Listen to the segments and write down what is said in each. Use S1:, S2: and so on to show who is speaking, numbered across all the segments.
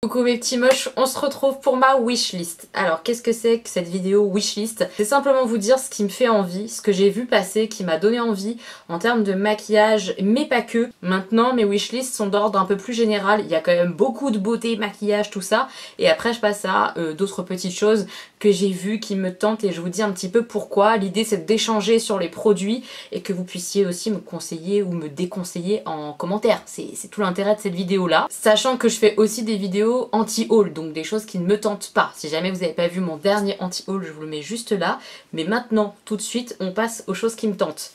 S1: Coucou mes petits moches, on se retrouve pour ma wishlist. Alors qu'est-ce que c'est que cette vidéo wishlist? C'est simplement vous dire ce qui me fait envie, ce que j'ai vu passer, qui m'a donné envie en termes de maquillage, mais pas que. Maintenant mes wishlists sont d'ordre un peu plus général, il y a quand même beaucoup de beauté, maquillage, tout ça. Et après je passe à d'autres petites choses que j'ai vues qui me tentent et je vous dis un petit peu pourquoi. L'idée c'est d'échanger sur les produits et que vous puissiez aussi me conseiller ou me déconseiller en commentaire. C'est tout l'intérêt de cette vidéo là. Sachant que je fais aussi des vidéos anti-haul, donc des choses qui ne me tentent pas. Si jamais vous n'avez pas vu mon dernier anti-haul, je vous le mets juste là. Mais maintenant, tout de suite, on passe aux choses qui me tentent.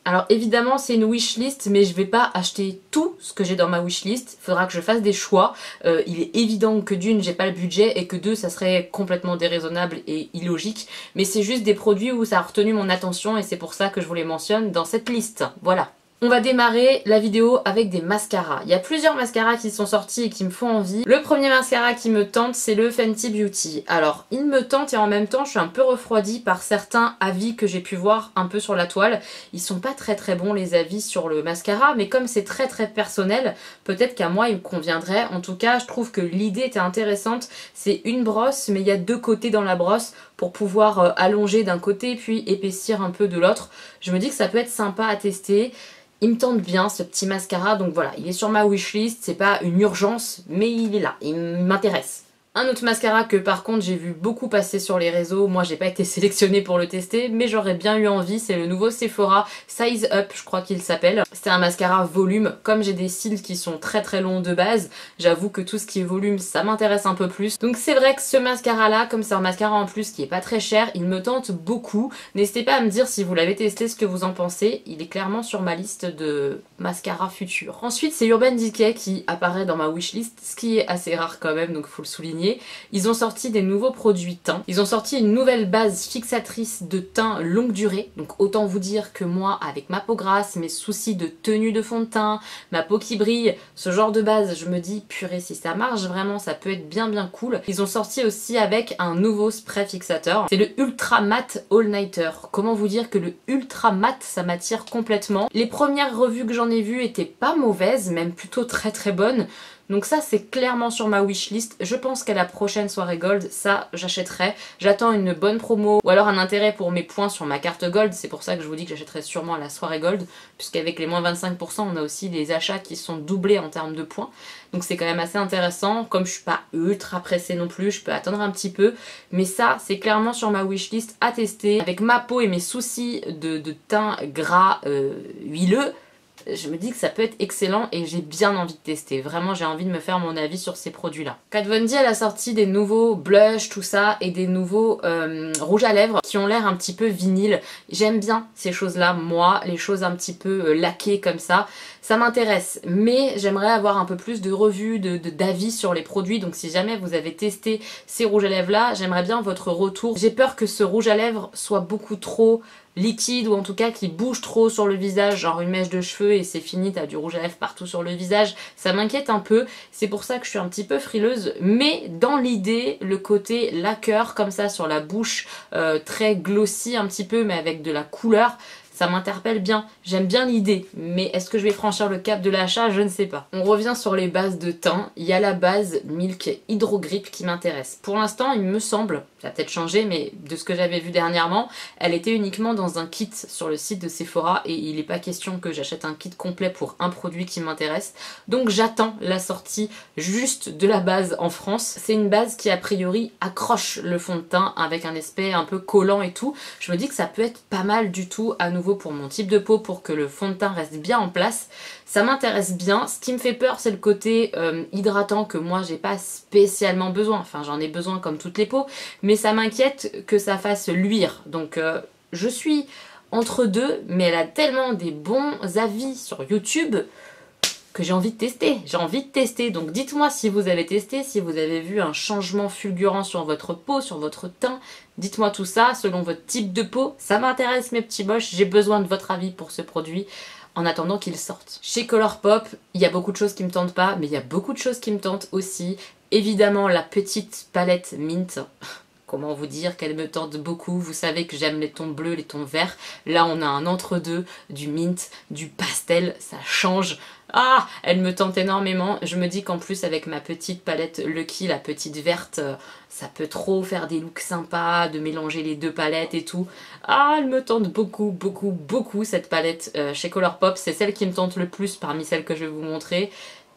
S1: Alors évidemment c'est une wishlist, mais je vais pas acheter tout ce que j'ai dans ma wishlist, il faudra que je fasse des choix. Il est évident que d'une j'ai pas le budget et que deux ça serait complètement déraisonnable et illogique, mais c'est juste des produits où ça a retenu mon attention et c'est pour ça que je vous les mentionne dans cette liste, voilà. On va démarrer la vidéo avec des mascaras. Il y a plusieurs mascaras qui sont sortis et qui me font envie. Le premier mascara qui me tente, c'est le Fenty Beauty. Alors, il me tente et en même temps, je suis un peu refroidie par certains avis que j'ai pu voir un peu sur la toile. Ils sont pas très bons les avis sur le mascara, mais comme c'est très personnel, peut-être qu'à moi il me conviendrait. En tout cas, je trouve que l'idée était intéressante. C'est une brosse, mais il y a deux côtés dans la brosse pour pouvoir allonger d'un côté puis épaissir un peu de l'autre. Je me dis que ça peut être sympa à tester. Il me tente bien ce petit mascara, donc voilà, il est sur ma wishlist, c'est pas une urgence, mais il est là, il m'intéresse. Un autre mascara que par contre j'ai vu beaucoup passer sur les réseaux, moi j'ai pas été sélectionnée pour le tester, mais j'aurais bien eu envie, c'est le nouveau Sephora Size Up, je crois qu'il s'appelle. C'est un mascara volume, comme j'ai des cils qui sont très longs de base, j'avoue que tout ce qui est volume ça m'intéresse un peu plus. Donc c'est vrai que ce mascara là, comme c'est un mascara en plus qui est pas très cher, il me tente beaucoup. N'hésitez pas à me dire si vous l'avez testé, ce que vous en pensez, il est clairement sur ma liste de mascara futurs. Ensuite c'est Urban Decay qui apparaît dans ma wishlist, ce qui est assez rare quand même, donc faut le souligner. Ils ont sorti des nouveaux produits teint. Ils ont sorti une nouvelle base fixatrice de teint longue durée. Donc autant vous dire que moi, avec ma peau grasse, mes soucis de tenue de fond de teint, ma peau qui brille, ce genre de base, je me dis purée, si ça marche vraiment, ça peut être bien cool. Ils ont sorti aussi avec un nouveau spray fixateur. C'est le Ultra Matte All Nighter. Comment vous dire que le Ultra Matte, ça m'attire complètement. Les premières revues que j'en ai vues étaient pas mauvaises, même plutôt très bonnes. Donc ça c'est clairement sur ma wishlist. Je pense qu'à la prochaine soirée gold, ça j'achèterai. J'attends une bonne promo ou alors un intérêt pour mes points sur ma carte gold. C'est pour ça que je vous dis que j'achèterai sûrement à la soirée gold, puisqu'avec les moins 25% on a aussi des achats qui sont doublés en termes de points. Donc c'est quand même assez intéressant. Comme je suis pas ultra pressée non plus, je peux attendre un petit peu. Mais ça c'est clairement sur ma wishlist à tester. Avec ma peau et mes soucis de teint gras huileux, je me dis que ça peut être excellent et j'ai bien envie de tester. Vraiment, j'ai envie de me faire mon avis sur ces produits-là. Kat Von D, elle a sorti des nouveaux blushs, tout ça, et des nouveaux rouges à lèvres qui ont l'air un petit peu vinyle. J'aime bien ces choses-là, moi, les choses un petit peu laquées comme ça. Ça m'intéresse, mais j'aimerais avoir un peu plus de revues, d'avis sur les produits. Donc si jamais vous avez testé ces rouges à lèvres-là, j'aimerais bien votre retour. J'ai peur que ce rouge à lèvres soit beaucoup trop liquide ou en tout cas qui bouge trop sur le visage, genre une mèche de cheveux et c'est fini, t'as du rouge à lèvres partout sur le visage. Ça m'inquiète un peu, c'est pour ça que je suis un petit peu frileuse, mais dans l'idée, le côté lacquer comme ça sur la bouche, très glossy un petit peu mais avec de la couleur, ça m'interpelle bien, j'aime bien l'idée, mais est-ce que je vais franchir le cap de l'achat? Je ne sais pas. On revient sur les bases de teint, il y a la base Milk Hydro Grip qui m'intéresse. Pour l'instant, il me semble, ça a peut-être changé, mais de ce que j'avais vu dernièrement, elle était uniquement dans un kit sur le site de Sephora et il n'est pas question que j'achète un kit complet pour un produit qui m'intéresse. Donc j'attends la sortie juste de la base en France. C'est une base qui a priori accroche le fond de teint avec un aspect un peu collant et tout. Je me dis que ça peut être pas mal du tout à nouveau pour mon type de peau, pour que le fond de teint reste bien en place. Ça m'intéresse bien. Ce qui me fait peur, c'est le côté hydratant que moi j'ai pas spécialement besoin. Enfin j'en ai besoin comme toutes les peaux, mais ça m'inquiète que ça fasse luire. Donc je suis entre deux, mais elle a tellement des bons avis sur YouTube que j'ai envie de tester. J'ai envie de tester. Donc dites-moi si vous avez testé, si vous avez vu un changement fulgurant sur votre peau, sur votre teint. Dites-moi tout ça selon votre type de peau. Ça m'intéresse mes petits moches. J'ai besoin de votre avis pour ce produit en attendant qu'il sorte. Chez Colourpop, il y a beaucoup de choses qui me tentent pas, mais il y a beaucoup de choses qui me tentent aussi. Évidemment la petite palette Mint comment vous dire qu'elle me tente beaucoup. Vous savez que j'aime les tons bleus, les tons verts. Là on a un entre-deux, du mint, du pastel, ça change. Ah, elle me tente énormément. Je me dis qu'en plus avec ma petite palette Lucky, la petite verte, ça peut trop faire des looks sympas, de mélanger les deux palettes et tout. Ah, elle me tente beaucoup, beaucoup, beaucoup cette palette chez Colourpop. C'est celle qui me tente le plus parmi celles que je vais vous montrer.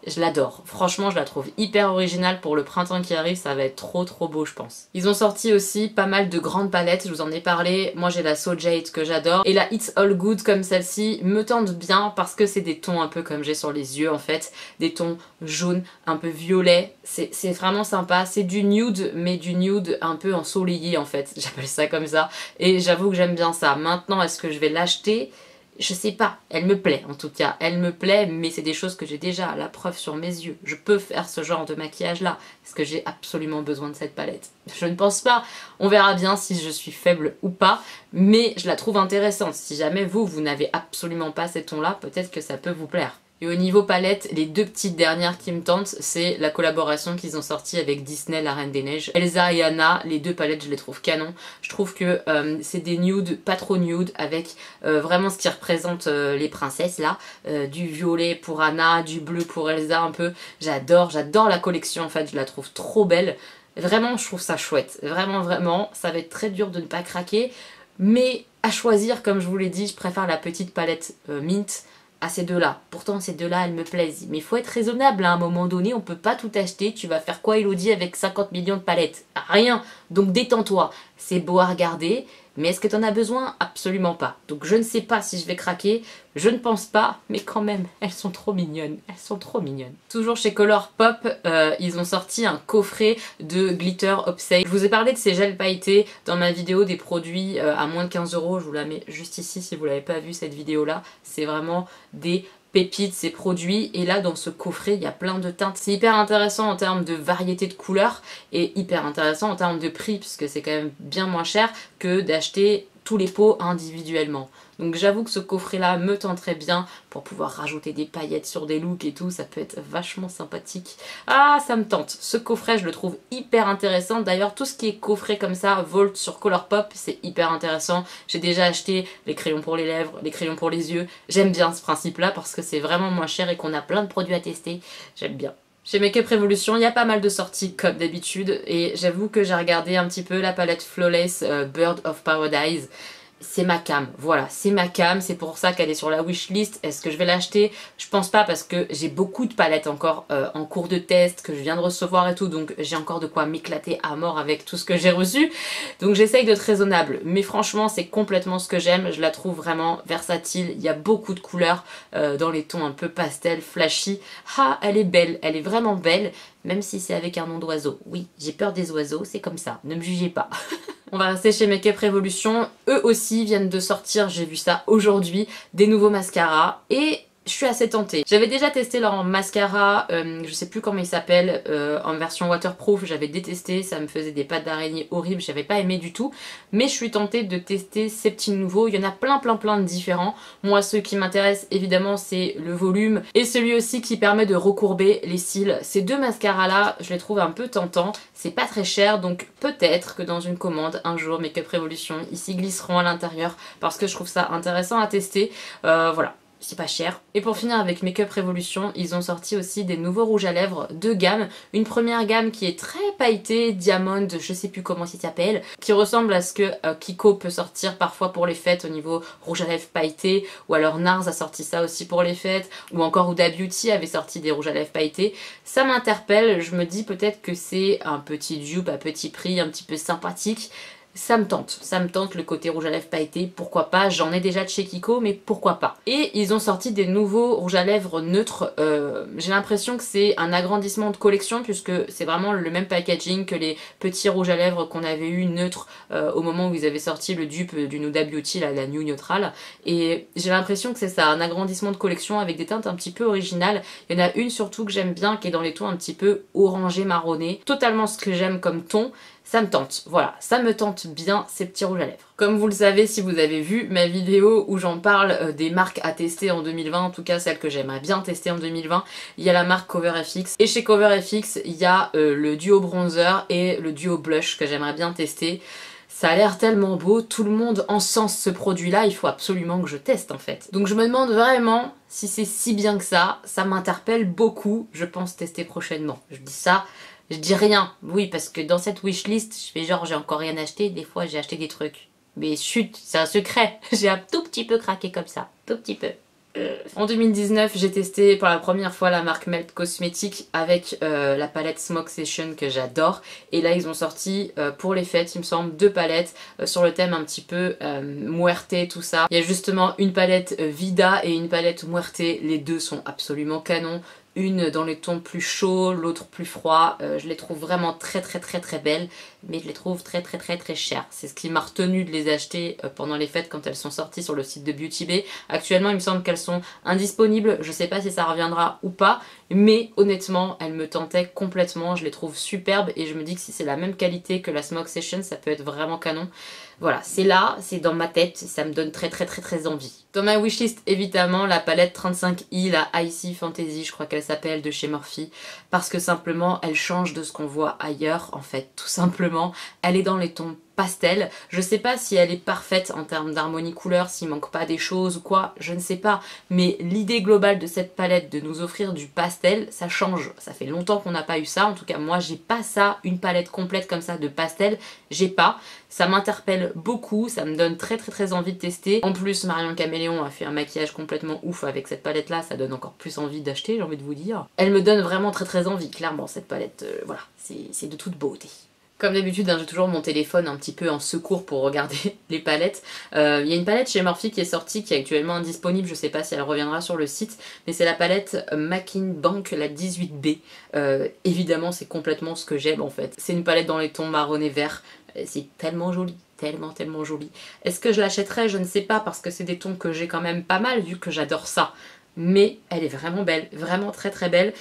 S1: Je l'adore. Franchement, je la trouve hyper originale pour le printemps qui arrive. Ça va être trop trop beau, je pense. Ils ont sorti aussi pas mal de grandes palettes. Je vous en ai parlé. Moi, j'ai la So Jade que j'adore. Et la It's All Good comme celle-ci me tente bien parce que c'est des tons un peu comme j'ai sur les yeux en fait. Des tons jaunes, un peu violets. C'est vraiment sympa. C'est du nude, mais du nude un peu ensoleillé en fait. J'appelle ça comme ça. Et j'avoue que j'aime bien ça. Maintenant, est-ce que je vais l'acheter ? Je sais pas, elle me plaît en tout cas, elle me plaît, mais c'est des choses que j'ai déjà la preuve sur mes yeux. Je peux faire ce genre de maquillage là, parce que j'ai absolument besoin de cette palette. Je ne pense pas, on verra bien si je suis faible ou pas, mais je la trouve intéressante. Si jamais vous n'avez absolument pas ces tons là, peut-être que ça peut vous plaire. Et au niveau palette, les deux petites dernières qui me tentent, c'est la collaboration qu'ils ont sortie avec Disney, la Reine des Neiges. Elsa et Anna, les deux palettes, je les trouve canon. Je trouve que c'est des nudes, pas trop nudes, avec vraiment ce qui représente les princesses là. Du violet pour Anna, du bleu pour Elsa un peu. J'adore la collection en fait, je la trouve trop belle. Vraiment, je trouve ça chouette. Vraiment, vraiment, ça va être très dur de ne pas craquer. Mais à choisir, comme je vous l'ai dit, je préfère la petite palette Mint à ces deux-là. Pourtant, ces deux-là, elles me plaisent. Mais il faut être raisonnable, à un moment donné, on peut pas tout acheter. Tu vas faire quoi, Elodie, avec 50 millions de palettes? Rien. Donc détends-toi. C'est beau à regarder, mais est-ce que tu en as besoin? Absolument pas. Donc je ne sais pas si je vais craquer. Je ne pense pas, mais quand même, elles sont trop mignonnes. Elles sont trop mignonnes. Toujours chez Colourpop, ils ont sorti un coffret de glitter Obsèque. Je vous ai parlé de ces gels pailletés dans ma vidéo des produits à moins de 15 €. Je vous la mets juste ici si vous l'avez pas vu cette vidéo-là. C'est vraiment des pépites, ces produits. Et là, dans ce coffret, il y a plein de teintes. C'est hyper intéressant en termes de variété de couleurs et hyper intéressant en termes de prix, puisque c'est quand même bien moins cher que d'acheter tous les pots individuellement. Donc j'avoue que ce coffret là me tenterait bien pour pouvoir rajouter des paillettes sur des looks et tout, ça peut être vachement sympathique. Ah, ça me tente. Ce coffret je le trouve hyper intéressant. D'ailleurs tout ce qui est coffret comme ça, Volt sur Colourpop, c'est hyper intéressant. J'ai déjà acheté les crayons pour les lèvres, les crayons pour les yeux. J'aime bien ce principe là parce que c'est vraiment moins cher et qu'on a plein de produits à tester. J'aime bien. Chez Makeup Revolution, il y a pas mal de sorties comme d'habitude et j'avoue que j'ai regardé un petit peu la palette Flawless Bird of Paradise. C'est ma cam, voilà, c'est ma cam, c'est pour ça qu'elle est sur la wishlist. Est-ce que je vais l'acheter? Je pense pas parce que j'ai beaucoup de palettes encore en cours de test que je viens de recevoir et tout, donc j'ai encore de quoi m'éclater à mort avec tout ce que j'ai reçu. Donc j'essaye d'être raisonnable, mais franchement c'est complètement ce que j'aime, je la trouve vraiment versatile, il y a beaucoup de couleurs dans les tons un peu pastel, flashy. Ah, elle est belle, elle est vraiment belle, même si c'est avec un nom d'oiseau. Oui, j'ai peur des oiseaux, c'est comme ça, ne me jugez pas. On va rester chez Makeup Revolution. Eux aussi viennent de sortir, j'ai vu ça aujourd'hui, des nouveaux mascaras. Et je suis assez tentée. J'avais déjà testé leur mascara, je sais plus comment il s'appelle, en version waterproof. J'avais détesté, ça me faisait des pattes d'araignée horribles, j'avais pas aimé du tout. Mais je suis tentée de tester ces petits nouveaux. Il y en a plein de différents. Moi, ceux qui m'intéressent, évidemment, c'est le volume et celui aussi qui permet de recourber les cils. Ces deux mascaras-là, je les trouve un peu tentants. C'est pas très cher, donc peut-être que dans une commande, un jour, Makeup Revolution, ils s'y glisseront à l'intérieur parce que je trouve ça intéressant à tester. Voilà. C'est pas cher. Et pour finir avec Makeup Revolution, ils ont sorti aussi des nouveaux rouges à lèvres de gamme. Une première gamme qui est très pailletée, Diamond, je sais plus comment il s'appelle, qui ressemble à ce que Kiko peut sortir parfois pour les fêtes au niveau rouge à lèvres pailletés, ou alors NARS a sorti ça aussi pour les fêtes, ou encore Huda Beauty avait sorti des rouges à lèvres pailletés. Ça m'interpelle, je me dis peut-être que c'est un petit dupe à petit prix, un petit peu sympathique. Ça me tente le côté rouge à lèvres pailleté, pourquoi pas, j'en ai déjà de chez Kiko, mais pourquoi pas. Et ils ont sorti des nouveaux rouges à lèvres neutres, j'ai l'impression que c'est un agrandissement de collection puisque c'est vraiment le même packaging que les petits rouges à lèvres qu'on avait eu neutres au moment où ils avaient sorti le dupe du Huda Beauty, la New Neutral, et j'ai l'impression que c'est ça, un agrandissement de collection avec des teintes un petit peu originales. Il y en a une surtout que j'aime bien qui est dans les tons un petit peu orangé marronné, totalement ce que j'aime comme ton. ça me tente, voilà, ça me tente bien ces petits rouges à lèvres. Comme vous le savez si vous avez vu ma vidéo où j'en parle des marques à tester en 2020, en tout cas celles que j'aimerais bien tester en 2020, il y a la marque CoverFX. Et chez CoverFX, il y a le duo bronzer et le duo blush que j'aimerais bien tester. Ça a l'air tellement beau, tout le monde encense ce produit-là, il faut absolument que je teste en fait. Donc je me demande vraiment si c'est si bien que ça m'interpelle beaucoup, je pense tester prochainement. Je dis ça, je dis rien, oui, parce que dans cette wishlist, je fais genre j'ai encore rien acheté, des fois j'ai acheté des trucs. Mais chut, c'est un secret, j'ai un tout petit peu craqué comme ça, tout petit peu. En 2019, j'ai testé pour la première fois la marque Melt Cosmetics avec la palette Smoke Session que j'adore. Et là, ils ont sorti pour les fêtes, il me semble, 2 palettes sur le thème un petit peu muerte, tout ça. Il y a justement une palette Vida et une palette muerte. Les deux sont absolument canons. Une dans les tons plus chauds, l'autre plus froid. Je les trouve vraiment très belles, mais je les trouve très chères. C'est ce qui m'a retenu de les acheter pendant les fêtes quand elles sont sorties sur le site de Beauty Bay. Actuellement, il me semble qu'elles sont indisponibles. Je sais pas si ça reviendra ou pas, mais honnêtement, elles me tentaient complètement. Je les trouve superbes et je me dis que si c'est la même qualité que la Smoke Session, ça peut être vraiment canon. Voilà, c'est là, c'est dans ma tête, ça me donne très envie. Dans ma wishlist, évidemment, la palette 35i, la Icy Fantasy, je crois qu'elle s'appelle, de chez Morphe, parce que simplement, elle change de ce qu'on voit ailleurs, en fait, tout simplement. Elle est dans les tons pastel. Je sais pas si elle est parfaite en termes d'harmonie couleur, s'il manque pas des choses ou quoi, je ne sais pas. Mais l'idée globale de cette palette de nous offrir du pastel, ça change. Ça fait longtemps qu'on n'a pas eu ça. En tout cas, moi, j'ai pas ça, une palette complète comme ça de pastel. J'ai pas. Ça m'interpelle beaucoup, ça me donne très envie de tester. En plus, Marion Caméléon a fait un maquillage complètement ouf avec cette palette là, ça donne encore plus envie d'acheter, j'ai envie de vous dire. Elle me donne vraiment très envie, clairement, cette palette, voilà, c'est de toute beauté. Comme d'habitude, hein, j'ai toujours mon téléphone un petit peu en secours pour regarder les palettes. Il y a une palette chez Morphe qui est sortie, qui est actuellement indisponible, je sais pas si elle reviendra sur le site, mais c'est la palette Makin Bank, la 18B. Évidemment, c'est complètement ce que j'aime en fait. C'est une palette dans les tons marron et vert, c'est tellement joli. Tellement joli. Est-ce que je l'achèterais? Je ne sais pas, parce que c'est des tons que j'ai quand même pas mal, vu que j'adore ça. Mais elle est vraiment belle, vraiment très belle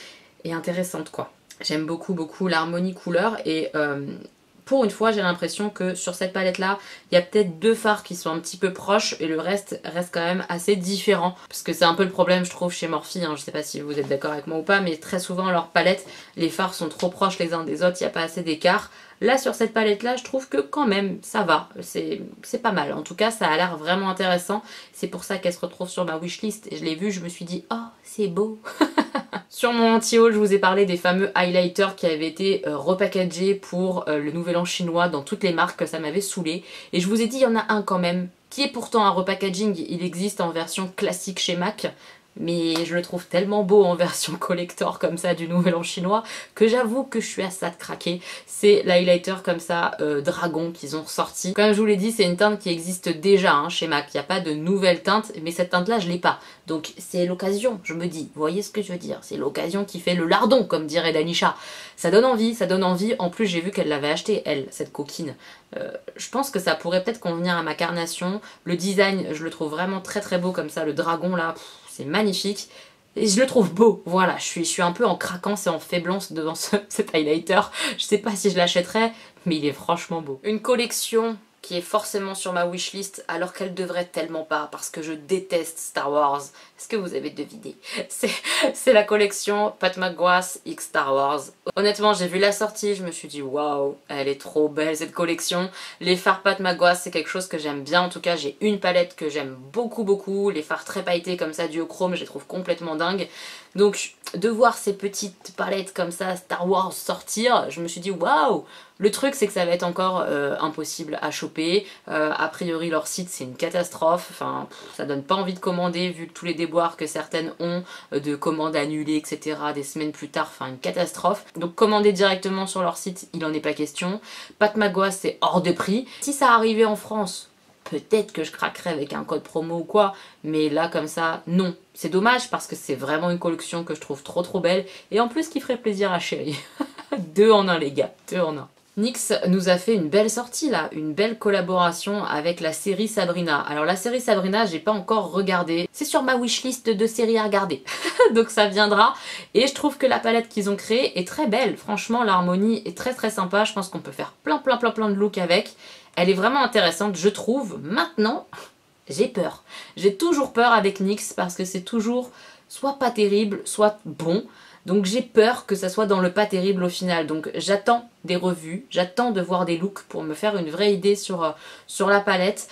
S1: et intéressante quoi. J'aime beaucoup l'harmonie couleur et pour une fois j'ai l'impression que sur cette palette là il y a peut-être 2 fards qui sont un petit peu proches et le reste quand même assez différent, parce que c'est un peu le problème je trouve chez Morphe, hein. Je sais pas si vous êtes d'accord avec moi ou pas, mais très souvent leurs palettes, les fards sont trop proches les uns des autres, il n'y a pas assez d'écart. Là sur cette palette là je trouve que quand même ça va, c'est pas mal, en tout cas ça a l'air vraiment intéressant, c'est pour ça qu'elle se retrouve sur ma wishlist et je l'ai vue, je me suis dit oh c'est beau. Sur mon anti-haul, je vous ai parlé des fameux highlighters qui avaient été repackagés pour le nouvel an chinois dans toutes les marques, ça m'avait saoulé. Et je vous ai dit, il y en a un quand même, qui est pourtant un repackaging, il existe en version classique chez MAC, mais je le trouve tellement beau en version collector comme ça du nouvel an chinois que j'avoue que je suis à ça de craquer. C'est l'highlighter comme ça dragon qu'ils ont ressorti. Comme je vous l'ai dit, c'est une teinte qui existe déjà hein, chez MAC, il n'y a pas de nouvelle teinte, mais cette teinte là je l'ai pas. Donc c'est l'occasion, je me dis, vous voyez ce que je veux dire, c'est l'occasion qui fait le lardon comme dirait Danisha. Ça donne envie, en plus j'ai vu qu'elle l'avait acheté elle, cette coquine. Je pense que ça pourrait peut-être convenir à ma carnation. Le design je le trouve vraiment très beau comme ça, le dragon là, c'est magnifique. Et je le trouve beau, voilà, je suis un peu en craquance et en faiblance devant cet highlighter. Je sais pas si je l'achèterais, mais il est franchement beau. Une collection qui est forcément sur ma wishlist alors qu'elle devrait tellement pas, parce que je déteste Star Wars. Est-ce que vous avez deviné? C'est la collection Pat McGrath X Star Wars. Honnêtement, j'ai vu la sortie, je me suis dit waouh, elle est trop belle cette collection. Les fards Pat McGrath, c'est quelque chose que j'aime bien. En tout cas, j'ai une palette que j'aime beaucoup. Les fards très pailletés comme ça, duochrome, je les trouve complètement dingues. Donc, de voir ces petites palettes comme ça, Star Wars sortir, je me suis dit waouh. Le truc, c'est que ça va être encore impossible à choper. A priori, leur site, c'est une catastrophe. Enfin, ça donne pas envie de commander vu tous les déboires que certaines ont de commandes annulées, etc. des semaines plus tard. Enfin, une catastrophe. Donc, commander directement sur leur site, il en est pas question. Pat McGrath, c'est hors de prix. Si ça arrivait en France, peut-être que je craquerais avec un code promo ou quoi. Mais là, comme ça, non. C'est dommage parce que c'est vraiment une collection que je trouve trop belle. Et en plus, qui ferait plaisir à Chérie. 2 en 1, les gars. 2 en 1. NYX nous a fait une belle sortie là, une belle collaboration avec la série Sabrina. Alors la série Sabrina, j'ai pas encore regardé. C'est sur ma wishlist de séries à regarder. Donc ça viendra. Et je trouve que la palette qu'ils ont créée est très belle. Franchement, l'harmonie est très très sympa. Je pense qu'on peut faire plein de looks avec. Elle est vraiment intéressante, je trouve. Maintenant, j'ai peur. J'ai toujours peur avec NYX parce que c'est toujours soit pas terrible, soit bon. Donc j'ai peur que ça soit dans le pas terrible au final. Donc j'attends des revues, j'attends de voir des looks pour me faire une vraie idée sur la palette.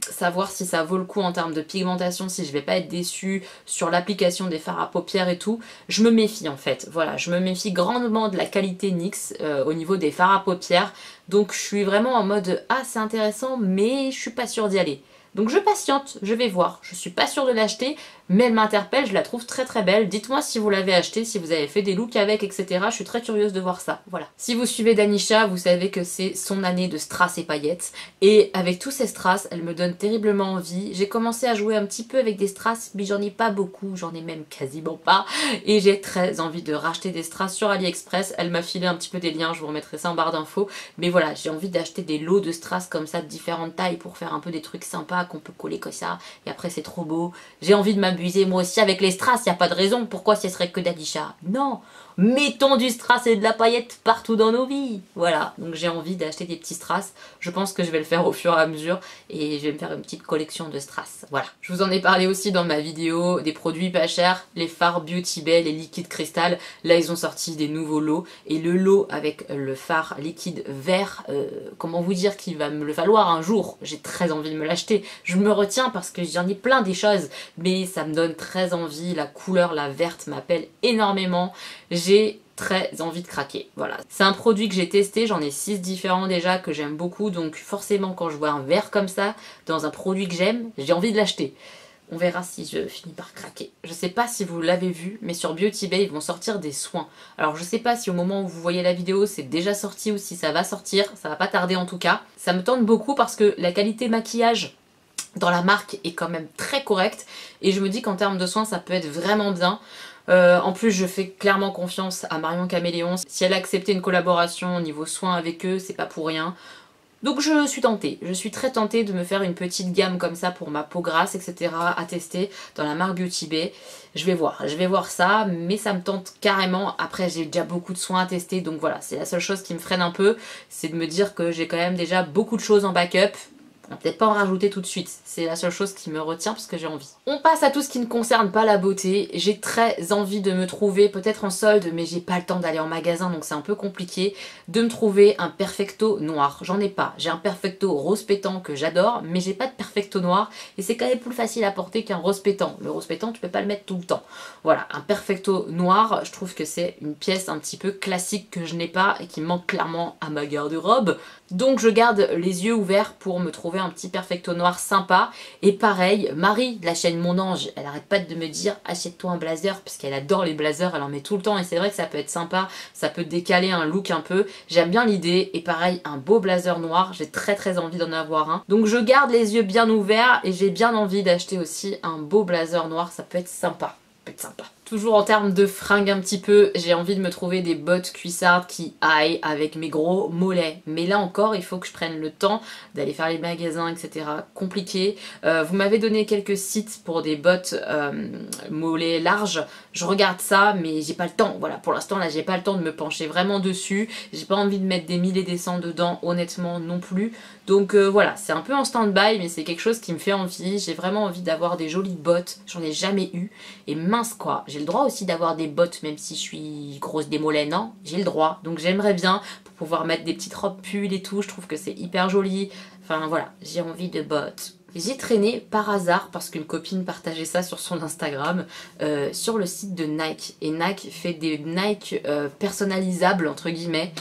S1: Savoir si ça vaut le coup en termes de pigmentation, si je vais pas être déçue sur l'application des fards à paupières et tout. Je me méfie en fait. Voilà, je me méfie grandement de la qualité NYX au niveau des fards à paupières. Donc je suis vraiment en mode ah c'est intéressant mais je suis pas sûre d'y aller. Donc je patiente, je vais voir. Je suis pas sûre de l'acheter, mais elle m'interpelle, je la trouve très très belle. Dites-moi si vous l'avez acheté, si vous avez fait des looks avec, etc. Je suis très curieuse de voir ça. Voilà. Si vous suivez Danisha, vous savez que c'est son année de strass et paillettes. Et avec tous ces strass, elle me donne terriblement envie. J'ai commencé à jouer un petit peu avec des strass, mais j'en ai pas beaucoup, j'en ai même quasiment pas. Et j'ai très envie de racheter des strass sur AliExpress. Elle m'a filé un petit peu des liens, je vous remettrai ça en barre d'infos. Mais voilà, j'ai envie d'acheter des lots de strass comme ça de différentes tailles pour faire un peu des trucs sympas qu'on peut coller comme ça. Et après c'est trop beau. J'ai envie de m'abuser moi aussi avec les strass, il n'y a pas de raison. Pourquoi ce serait que Danisha? Non, mettons du strass et de la paillette partout dans nos vies. Voilà, donc j'ai envie d'acheter des petits strass. Je pense que je vais le faire au fur et à mesure. Et je vais me faire une petite collection de strass. Voilà. Je vous en ai parlé aussi dans ma vidéo des produits pas chers. Les fards Beauty Bay, les liquides cristal. Là ils ont sorti des nouveaux lots. Et le lot avec le fard liquide vert, comment vous dire qu'il va me le falloir un jour. J'ai très envie de me l'acheter. Je me retiens parce que j'en ai plein des choses. Mais ça me donne très envie. La couleur, la verte m'appelle énormément. J'ai très envie de craquer, voilà. C'est un produit que j'ai testé, j'en ai 6 différents déjà que j'aime beaucoup, donc forcément quand je vois un vert comme ça, dans un produit que j'aime, j'ai envie de l'acheter. On verra si je finis par craquer. Je sais pas si vous l'avez vu, mais sur Beauty Bay, ils vont sortir des soins. Alors je sais pas si au moment où vous voyez la vidéo, c'est déjà sorti ou si ça va sortir, ça va pas tarder en tout cas. Ça me tente beaucoup parce que la qualité maquillage dans la marque est quand même très correcte, et je me dis qu'en termes de soins, ça peut être vraiment bien. En plus je fais clairement confiance à Marion Caméléon. Si elle a accepté une collaboration au niveau soins avec eux, c'est pas pour rien. Donc je suis tentée, je suis très tentée de me faire une petite gamme comme ça pour ma peau grasse, etc. à tester dans la marque Beauty Bay. Je vais voir ça, mais ça me tente carrément. Après j'ai déjà beaucoup de soins à tester, donc voilà, c'est la seule chose qui me freine un peu, c'est de me dire que j'ai quand même déjà beaucoup de choses en backup. On va peut-être pas en rajouter tout de suite, c'est la seule chose qui me retient parce que j'ai envie. On passe à tout ce qui ne concerne pas la beauté. J'ai très envie de me trouver, peut-être en solde, mais j'ai pas le temps d'aller en magasin donc c'est un peu compliqué, de me trouver un perfecto noir. J'en ai pas, j'ai un perfecto rose pétant que j'adore, mais j'ai pas de perfecto noir et c'est quand même plus facile à porter qu'un rose pétant. Le rose pétant tu peux pas le mettre tout le temps. Voilà, un perfecto noir, je trouve que c'est une pièce un petit peu classique que je n'ai pas et qui manque clairement à ma garde-robe. Donc je garde les yeux ouverts pour me trouver un petit perfecto noir sympa. Et pareil, Marie de la chaîne Mon Ange, elle arrête pas de me dire achète-toi un blazer, parce qu'elle adore les blazers, elle en met tout le temps et c'est vrai que ça peut être sympa, ça peut décaler un look un peu. J'aime bien l'idée, et pareil, un beau blazer noir, j'ai très envie d'en avoir un. Donc je garde les yeux bien ouverts et j'ai bien envie d'acheter aussi un beau blazer noir, ça peut être sympa. Sympa. Toujours en termes de fringues un petit peu, j'ai envie de me trouver des bottes cuissardes qui aillent avec mes gros mollets. Mais là encore, il faut que je prenne le temps d'aller faire les magasins, etc. Compliqué. Vous m'avez donné quelques sites pour des bottes mollets larges. Je regarde ça, mais j'ai pas le temps. Voilà, pour l'instant, là, j'ai pas le temps de me pencher vraiment dessus. J'ai pas envie de mettre des 1000 et des 100 dedans, honnêtement, non plus. Donc voilà, c'est un peu en stand-by, mais c'est quelque chose qui me fait envie. J'ai vraiment envie d'avoir des jolies bottes. J'en ai jamais eu. Et mince quoi, j'ai le droit aussi d'avoir des bottes, même si je suis grosse des mollets, non? J'ai le droit. Donc j'aimerais bien pour pouvoir mettre des petites robes pulls et tout. Je trouve que c'est hyper joli. Enfin voilà, j'ai envie de bottes. J'ai traîné par hasard, parce qu'une copine partageait ça sur son Instagram, sur le site de Nike. Et Nike fait des Nike personnalisables, entre guillemets.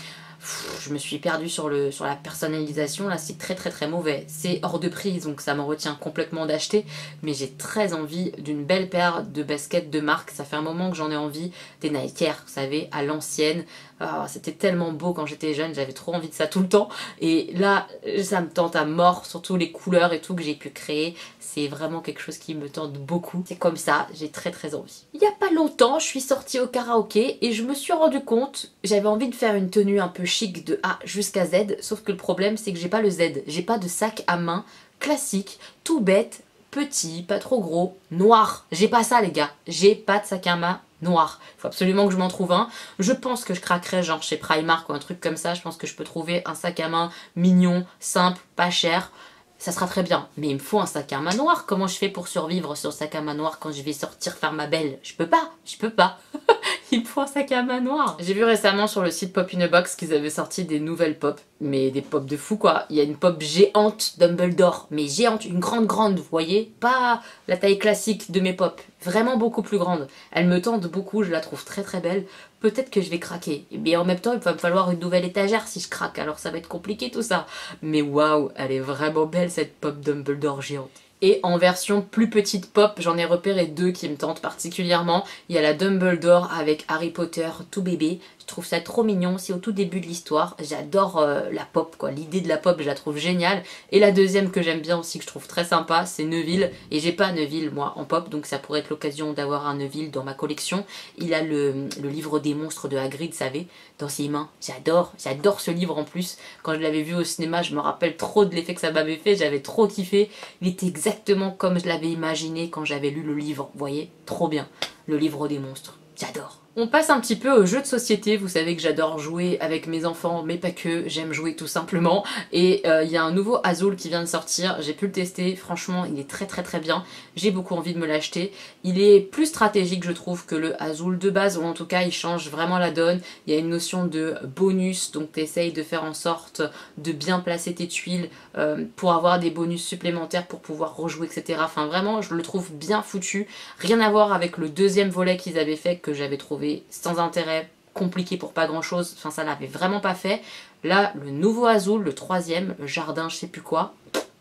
S1: Je me suis perdue sur la personnalisation, là c'est très mauvais. C'est hors de prix, donc ça me retient complètement d'acheter. Mais j'ai très envie d'une belle paire de baskets de marque. Ça fait un moment que j'en ai envie. Des Nike Air, vous savez, à l'ancienne. Oh, c'était tellement beau quand j'étais jeune, j'avais trop envie de ça tout le temps. Et là, ça me tente à mort, surtout les couleurs et tout que j'ai pu créer. C'est vraiment quelque chose qui me tente beaucoup. C'est comme ça, j'ai très envie. Il n'y a pas longtemps, je suis sortie au karaoké et je me suis rendu compte, j'avais envie de faire une tenue un peu chic de A jusqu'à Z, sauf que le problème c'est que j'ai pas le Z, j'ai pas de sac à main classique, tout bête, petit, pas trop gros, noir. J'ai pas ça les gars, j'ai pas de sac à main noir. Il faut absolument que je m'en trouve un. Je pense que je craquerai genre chez Primark ou un truc comme ça, je pense que je peux trouver un sac à main mignon, simple, pas cher. Ça sera très bien, mais il me faut un sac à main noir. Comment je fais pour survivre sur sac à main noir quand je vais sortir faire ma belle? Je peux pas. Il me faut un sac à main noir. J'ai vu récemment sur le site Pop in a Box qu'ils avaient sorti des nouvelles pop, mais des pop de fou quoi. Il y a une pop géante Dumbledore, mais géante, une grande, vous voyez? Pas la taille classique de mes pop, vraiment beaucoup plus grande. Elle me tente beaucoup, je la trouve très belle. Peut-être que je vais craquer. Mais en même temps, il va me falloir une nouvelle étagère si je craque, alors ça va être compliqué tout ça. Mais waouh, elle est vraiment belle cette pop Dumbledore géante. Et en version plus petite pop, j'en ai repéré deux qui me tentent particulièrement. Il y a la Dumbledore avec Harry Potter tout bébé. Je trouve ça trop mignon, c'est au tout début de l'histoire. J'adore la pop quoi, l'idée de la pop je la trouve géniale. Et la deuxième que j'aime bien aussi, que je trouve très sympa, c'est Neville. Et j'ai pas Neville moi en pop, donc ça pourrait être l'occasion d'avoir un Neville dans ma collection. Il a le livre des monstres de Hagrid, vous savez, dans ses mains. J'adore ce livre en plus. Quand je l'avais vu au cinéma, je me rappelle trop de l'effet que ça m'avait fait, j'avais trop kiffé. Il était exactement comme je l'avais imaginé quand j'avais lu le livre, vous voyez, trop bien. Le livre des monstres, j'adore. On passe un petit peu aux jeux de société, vous savez que j'adore jouer avec mes enfants, mais pas que, j'aime jouer tout simplement. Et il y a un nouveau Azul qui vient de sortir, j'ai pu le tester, franchement il est très bien, j'ai beaucoup envie de me l'acheter. Il est plus stratégique je trouve que le Azul de base, ou en tout cas il change vraiment la donne. Il y a une notion de bonus, donc tu essayes de faire en sorte de bien placer tes tuiles pour avoir des bonus supplémentaires pour pouvoir rejouer, etc. Enfin vraiment je le trouve bien foutu, rien à voir avec le deuxième volet qu'ils avaient fait que j'avais trouvé sans intérêt, compliqué pour pas grand chose, enfin ça l'avait vraiment pas fait. Là le nouveau Azul, le troisième, le jardin je sais plus quoi,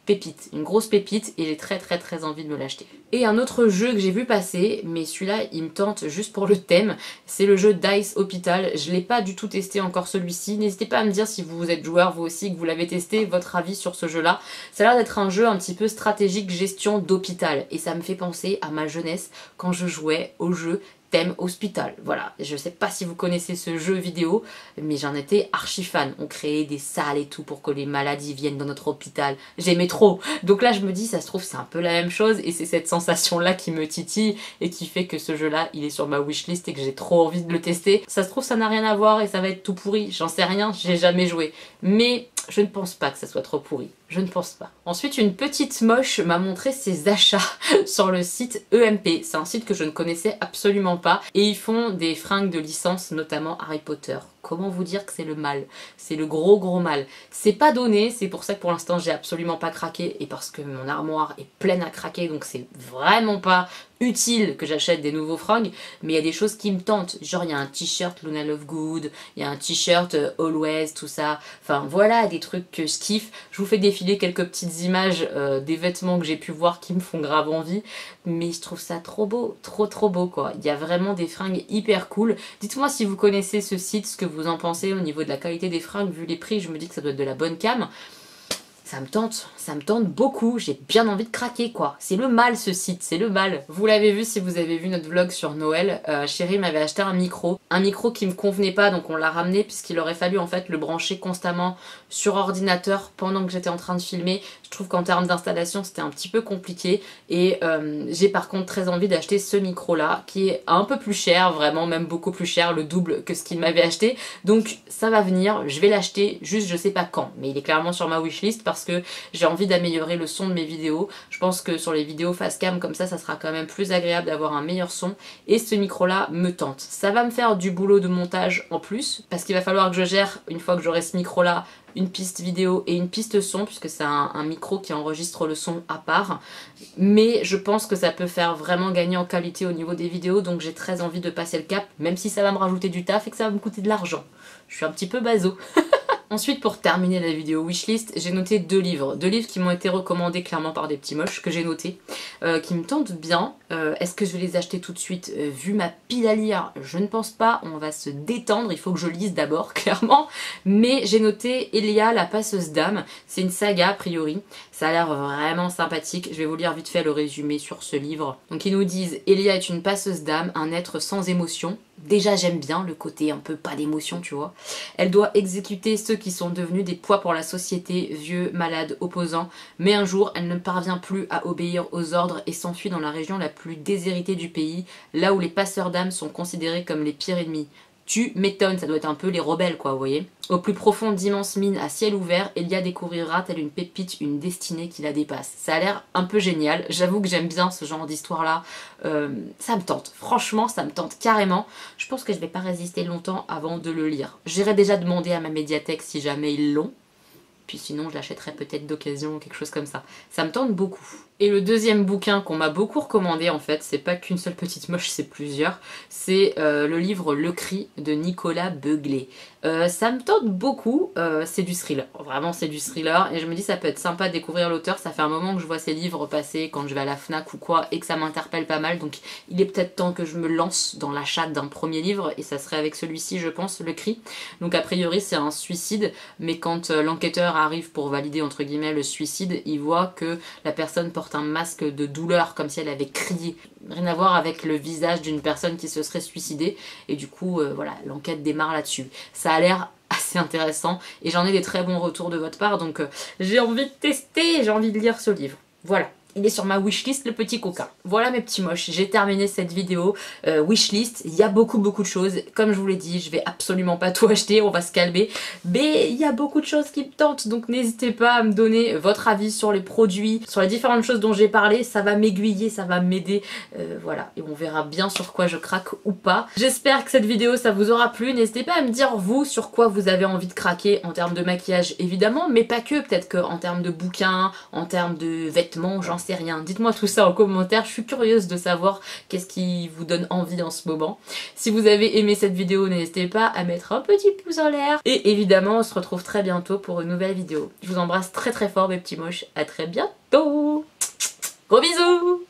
S1: pépite, une grosse pépite et j'ai très envie de me l'acheter. Et un autre jeu que j'ai vu passer, mais celui-là il me tente juste pour le thème, c'est le jeu Dice Hospital. Je l'ai pas du tout testé encore celui-ci, n'hésitez pas à me dire si vous êtes joueur vous aussi, que vous l'avez testé, votre avis sur ce jeu-là. Ça a l'air d'être un jeu un petit peu stratégique gestion d'hôpital et ça me fait penser à ma jeunesse quand je jouais au jeu thème hospital. Voilà, je sais pas si vous connaissez ce jeu vidéo, mais j'en étais archi fan. On créait des salles et tout pour que les maladies viennent dans notre hôpital. J'aimais trop. Donc là, je me dis, ça se trouve, c'est un peu la même chose et c'est cette sensation-là qui me titille et qui fait que ce jeu-là, il est sur ma wishlist et que j'ai trop envie de le tester. Ça se trouve, ça n'a rien à voir et ça va être tout pourri. J'en sais rien, j'ai jamais joué. Mais je ne pense pas que ça soit trop pourri. Je ne pense pas. Ensuite, une petite moche m'a montré ses achats sur le site EMP. C'est un site que je ne connaissais absolument pas. Et ils font des fringues de licence, notamment Harry Potter. Comment vous dire que c'est le mal? C'est le gros mal. C'est pas donné, c'est pour ça que pour l'instant j'ai absolument pas craqué. Et parce que mon armoire est pleine à craquer, donc c'est vraiment pas utile que j'achète des nouveaux fringues. Mais il y a des choses qui me tentent. Genre il y a un t-shirt Luna Lovegood, il y a un t-shirt Always, tout ça. Enfin voilà, des trucs que je kiffe. Je vous fais défiler quelques petites images des vêtements que j'ai pu voir qui me font grave envie. Mais je trouve ça trop beau, trop beau quoi. Il y a vraiment des fringues hyper cool. Dites-moi si vous connaissez ce site, ce que vous en pensez au niveau de la qualité des fringues. Vu les prix, je me dis que ça doit être de la bonne cam. Ça me tente beaucoup, j'ai bien envie de craquer quoi. C'est le mal ce site, c'est le mal. Vous l'avez vu si vous avez vu notre vlog sur Noël, Chérie m'avait acheté un micro qui me convenait pas donc on l'a ramené puisqu'il aurait fallu en fait le brancher constamment sur ordinateur pendant que j'étais en train de filmer. Je trouve qu'en termes d'installation c'était un petit peu compliqué et j'ai par contre très envie d'acheter ce micro là qui est un peu plus cher, vraiment même beaucoup plus cher, le double que ce qu'il m'avait acheté. Donc ça va venir, je vais l'acheter, juste je sais pas quand, mais il est clairement sur ma wishlist parce que j'ai envie d'améliorer le son de mes vidéos. Je pense que sur les vidéos face cam comme ça sera quand même plus agréable d'avoir un meilleur son et ce micro là me tente. Ça va me faire du boulot de montage en plus parce qu'il va falloir que je gère une fois que j'aurai ce micro là une piste vidéo et une piste son puisque c'est un micro qui enregistre le son à part, mais je pense que ça peut faire vraiment gagner en qualité au niveau des vidéos donc j'ai très envie de passer le cap même si ça va me rajouter du taf et que ça va me coûter de l'argent. Je suis un petit peu bazo. Ensuite, pour terminer la vidéo wishlist, j'ai noté deux livres qui m'ont été recommandés clairement par des petits moches que j'ai notés, qui me tentent bien. Est-ce que je vais les acheter tout de suite? Vu ma pile à lire, je ne pense pas. On va se détendre, il faut que je lise d'abord, clairement. Mais j'ai noté Elia, la passeuse d'âme. C'est une saga, a priori. Ça a l'air vraiment sympathique. Je vais vous lire vite fait le résumé sur ce livre. Donc ils nous disent: Elia est une passeuse d'âme, un être sans émotion. Déjà j'aime bien le côté un peu pas d'émotion, tu vois. Elle doit exécuter ceux qui sont devenus des poids pour la société, vieux, malades, opposants. Mais un jour, elle ne parvient plus à obéir aux ordres et s'enfuit dans la région la plus déshéritée du pays, là où les passeurs d'âmes sont considérés comme les pires ennemis. Tu m'étonnes, ça doit être un peu les rebelles quoi, vous voyez. Au plus profond d'immenses mines à ciel ouvert, Elia découvrira telle une pépite une destinée qui la dépasse. Ça a l'air un peu génial, j'avoue que j'aime bien ce genre d'histoire là, ça me tente, franchement ça me tente carrément. Je pense que je vais pas résister longtemps avant de le lire. J'irai déjà demander à ma médiathèque si jamais ils l'ont. Puis sinon je l'achèterai peut-être d'occasion ou quelque chose comme ça. Ça me tente beaucoup. Et le deuxième bouquin qu'on m'a beaucoup recommandé en fait, c'est pas qu'une seule petite moche, c'est plusieurs, c'est le livre Le Cri de Nicolas Beuglet. Ça me tente beaucoup, c'est du thriller, vraiment c'est du thriller et je me dis ça peut être sympa de découvrir l'auteur, ça fait un moment que je vois ces livres passer quand je vais à la FNAC ou quoi et que ça m'interpelle pas mal, donc il est peut-être temps que je me lance dans l'achat d'un premier livre et ça serait avec celui-ci je pense, Le Cri. Donc a priori c'est un suicide, mais quand l'enquêteur arrive pour valider entre guillemets le suicide, il voit que la personne porte un masque de douleur comme si elle avait crié. Rien à voir avec le visage d'une personne qui se serait suicidée et du coup voilà, l'enquête démarre là-dessus. Ça a l'air assez intéressant et j'en ai des très bons retours de votre part donc j'ai envie de tester, j'ai envie de lire ce livre. Voilà. Il est sur ma wishlist, le petit coca. Voilà mes petits moches, j'ai terminé cette vidéo. Wishlist, il y a beaucoup de choses. Comme je vous l'ai dit, je vais absolument pas tout acheter, on va se calmer. Mais il y a beaucoup de choses qui me tentent, donc n'hésitez pas à me donner votre avis sur les produits, sur les différentes choses dont j'ai parlé. Ça va m'aiguiller, ça va m'aider. Voilà, et on verra bien sur quoi je craque ou pas. J'espère que cette vidéo, ça vous aura plu. N'hésitez pas à me dire, vous, sur quoi vous avez envie de craquer en termes de maquillage, évidemment, mais pas que. Peut-être qu'en termes de bouquins, en termes de vêtements, j'en sais rien. Dites-moi tout ça en commentaire, je suis curieuse de savoir qu'est-ce qui vous donne envie en ce moment. Si vous avez aimé cette vidéo, n'hésitez pas à mettre un petit pouce en l'air. Et évidemment, on se retrouve très bientôt pour une nouvelle vidéo. Je vous embrasse très très fort mes petits moches, à très bientôt. Gros bisous.